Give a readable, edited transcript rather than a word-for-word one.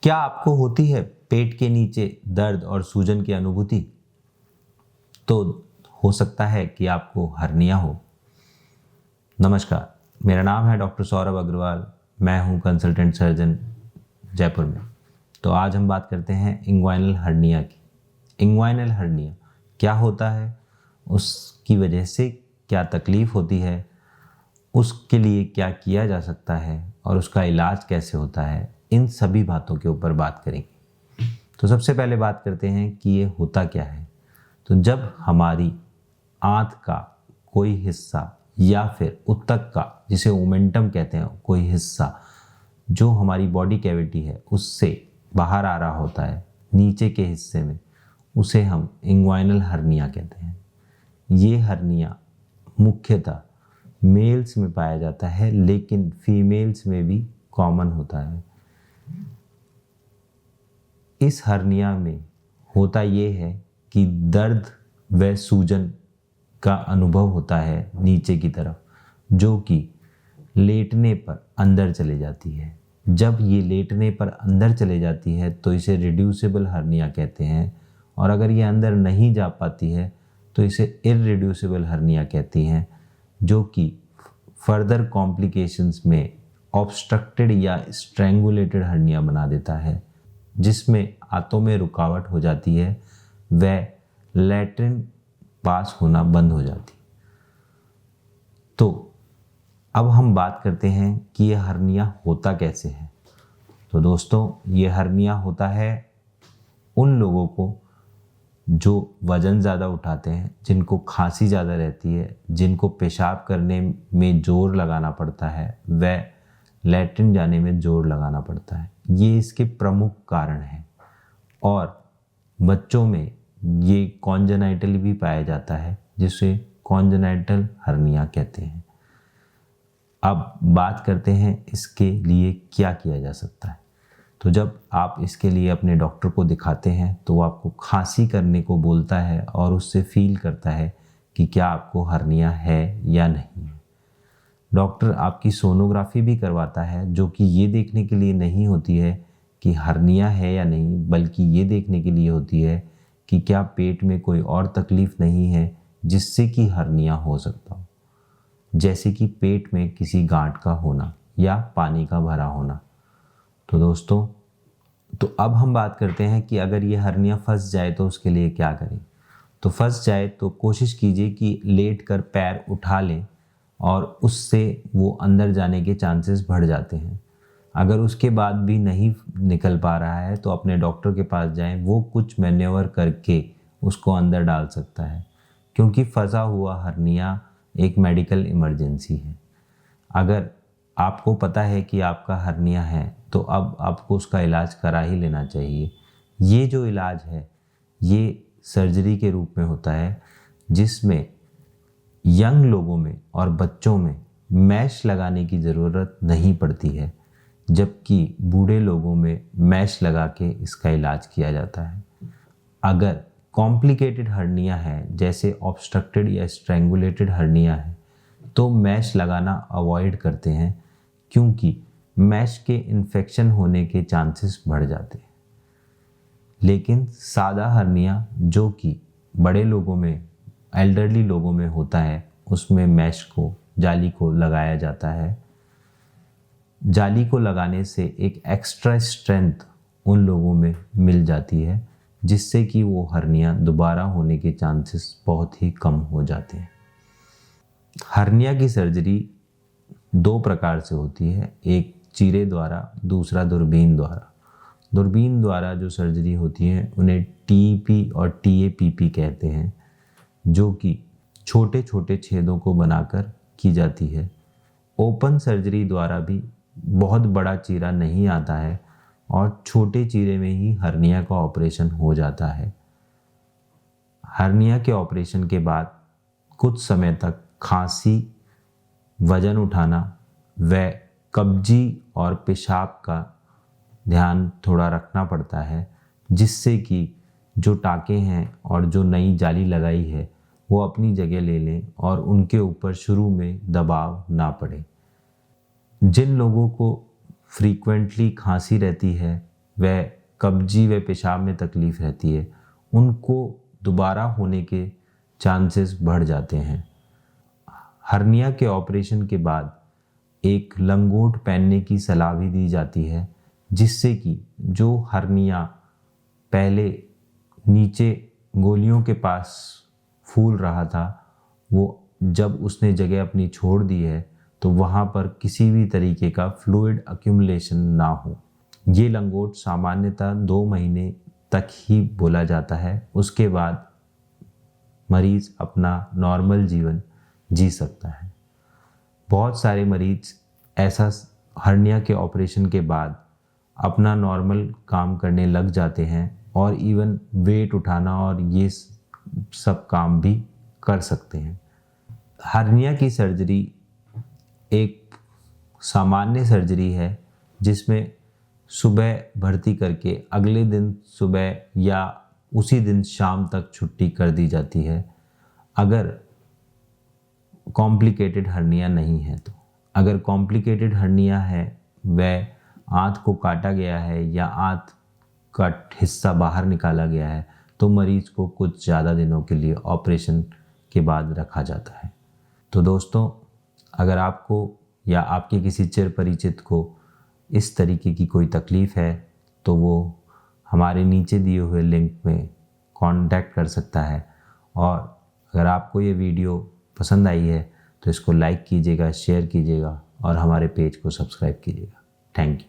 क्या आपको होती है पेट के नीचे दर्द और सूजन की अनुभूति? तो हो सकता है कि आपको हर्निया हो। नमस्कार, मेरा नाम है डॉक्टर सौरभ अग्रवाल। मैं हूं कंसल्टेंट सर्जन जयपुर में। तो आज हम बात करते हैं इंग्वाइनल हर्निया की। इंग्वाइनल हर्निया क्या होता है, उसकी वजह से क्या तकलीफ होती है, उसके लिए क्या किया जा सकता है और उसका इलाज कैसे होता है, इन सभी बातों के ऊपर बात करेंगे। तो सबसे पहले बात करते हैं कि ये होता क्या है। तो जब हमारी आंत का कोई हिस्सा या फिर उत्तक का, जिसे ओमेंटम कहते हैं, कोई हिस्सा जो हमारी बॉडी कैविटी है उससे बाहर आ रहा होता है नीचे के हिस्से में, उसे हम इंग्वाइनल हर्निया कहते हैं। ये हर्निया मुख्यतः मेल्स में पाया जाता है, लेकिन फीमेल्स में भी कॉमन होता है। इस हर्निया में होता ये है कि दर्द व सूजन का अनुभव होता है नीचे की तरफ, जो कि लेटने पर अंदर चले जाती है। जब ये लेटने पर अंदर चले जाती है तो इसे रिड्यूसिबल हर्निया कहते हैं, और अगर ये अंदर नहीं जा पाती है तो इसे इररिड्यूसिबल हर्निया कहती हैं, जो कि फर्दर कॉम्प्लिकेशंस में ऑब्स्ट्रक्टेड या स्ट्रैंगुलेटेड हर्निया बना देता है, जिसमें आंतों में रुकावट हो जाती है व लैट्रिन पास होना बंद हो जाती। तो अब हम बात करते हैं कि यह हर्निया होता कैसे है। तो दोस्तों, ये हर्निया होता है उन लोगों को जो वज़न ज़्यादा उठाते हैं, जिनको खांसी ज़्यादा रहती है, जिनको पेशाब करने में ज़ोर लगाना पड़ता है व लैट्रिन जाने में ज़ोर लगाना पड़ता है। ये इसके प्रमुख कारण हैं। और बच्चों में ये कॉन्जेनाइटल भी पाया जाता है, जिसे कॉन्जेनाइटल हर्निया कहते हैं। अब बात करते हैं इसके लिए क्या किया जा सकता है। तो जब आप इसके लिए अपने डॉक्टर को दिखाते हैं तो वो आपको खांसी करने को बोलता है और उससे फील करता है कि क्या आपको हर्निया है या नहीं है। डॉक्टर आपकी सोनोग्राफी भी करवाता है, जो कि ये देखने के लिए नहीं होती है कि हर्निया है या नहीं, बल्कि ये देखने के लिए होती है कि क्या पेट में कोई और तकलीफ़ नहीं है जिससे कि हर्निया हो सकता हो, जैसे कि पेट में किसी गांठ का होना या पानी का भरा होना। तो दोस्तों, तो अब हम बात करते हैं कि अगर ये हर्निया फंस जाए तो उसके लिए क्या करें। तो फंस जाए तो कोशिश कीजिए कि लेट कर पैर उठा लें, और उससे वो अंदर जाने के चांसेस बढ़ जाते हैं। अगर उसके बाद भी नहीं निकल पा रहा है तो अपने डॉक्टर के पास जाएं, वो कुछ मैन्योवर करके उसको अंदर डाल सकता है, क्योंकि फंसा हुआ हर्निया एक मेडिकल इमरजेंसी है। अगर आपको पता है कि आपका हर्निया है तो अब आपको उसका इलाज करा ही लेना चाहिए। ये जो इलाज है ये सर्जरी के रूप में होता है, जिसमें यंग लोगों में और बच्चों में मैश लगाने की ज़रूरत नहीं पड़ती है, जबकि बूढ़े लोगों में मैश लगा के इसका इलाज किया जाता है। अगर कॉम्प्लिकेटेड हर्निया है, जैसे ऑब्स्ट्रक्टेड या स्ट्रैंगुलेटेड हर्निया है, तो मैश लगाना अवॉइड करते हैं, क्योंकि मैश के इन्फेक्शन होने के चांसेस बढ़ जाते हैं। लेकिन सादा हर्निया, जो कि बड़े लोगों में, एल्डरली लोगों में होता है, उसमें मैश को, जाली को लगाया जाता है। जाली को लगाने से एक एक्स्ट्रा स्ट्रेंथ उन लोगों में मिल जाती है, जिससे कि वो हर्निया दोबारा होने के चांसेस बहुत ही कम हो जाते हैं। हर्निया की सर्जरी दो प्रकार से होती है, एक चीरे द्वारा, दूसरा दूरबीन द्वारा। दूरबीन द्वारा जो सर्जरी होती है उन्हें टीईपी और टीएपीपी कहते हैं, जो कि छोटे छोटे छेदों को बनाकर की जाती है। ओपन सर्जरी द्वारा भी बहुत बड़ा चीरा नहीं आता है और छोटे चीरे में ही हर्निया का ऑपरेशन हो जाता है। हर्निया के ऑपरेशन के बाद कुछ समय तक खांसी, वजन उठाना व कब्जी और पेशाब का ध्यान थोड़ा रखना पड़ता है, जिससे कि जो टाँके हैं और जो नई जाली लगाई है वो अपनी जगह ले लें और उनके ऊपर शुरू में दबाव ना पड़े। जिन लोगों को फ्रीक्वेंटली खांसी रहती है व कब्जी व पेशाब में तकलीफ़ रहती है, उनको दोबारा होने के चांसेस बढ़ जाते हैं। हर्निया के ऑपरेशन के बाद एक लंगोट पहनने की सलाह भी दी जाती है, जिससे कि जो हर्निया पहले नीचे गोलियों के पास फूल रहा था, वो जब उसने जगह अपनी छोड़ दी है तो वहाँ पर किसी भी तरीके का फ्लूइड अक्यूमुलेशन ना हो। ये लंगोट सामान्यतः 2 महीने तक ही बोला जाता है, उसके बाद मरीज़ अपना नॉर्मल जीवन जी सकता है। बहुत सारे मरीज़ ऐसा हर्निया के ऑपरेशन के बाद अपना नॉर्मल काम करने लग जाते हैं और इवन वेट उठाना और ये सब काम भी कर सकते हैं। हर्निया की सर्जरी एक सामान्य सर्जरी है, जिसमें सुबह भर्ती करके अगले दिन सुबह या उसी दिन शाम तक छुट्टी कर दी जाती है, अगर कॉम्प्लिकेटेड हर्निया नहीं है तो। अगर कॉम्प्लिकेटेड हर्निया है, वह आंत को काटा गया है या आंत का हिस्सा बाहर निकाला गया है, तो मरीज़ को कुछ ज़्यादा दिनों के लिए ऑपरेशन के बाद रखा जाता है। तो दोस्तों, अगर आपको या आपके किसी चिर परिचित को इस तरीके की कोई तकलीफ़ है, तो वो हमारे नीचे दिए हुए लिंक में कांटेक्ट कर सकता है। और अगर आपको ये वीडियो पसंद आई है तो इसको लाइक कीजिएगा, शेयर कीजिएगा और हमारे पेज को सब्सक्राइब कीजिएगा। Thank you.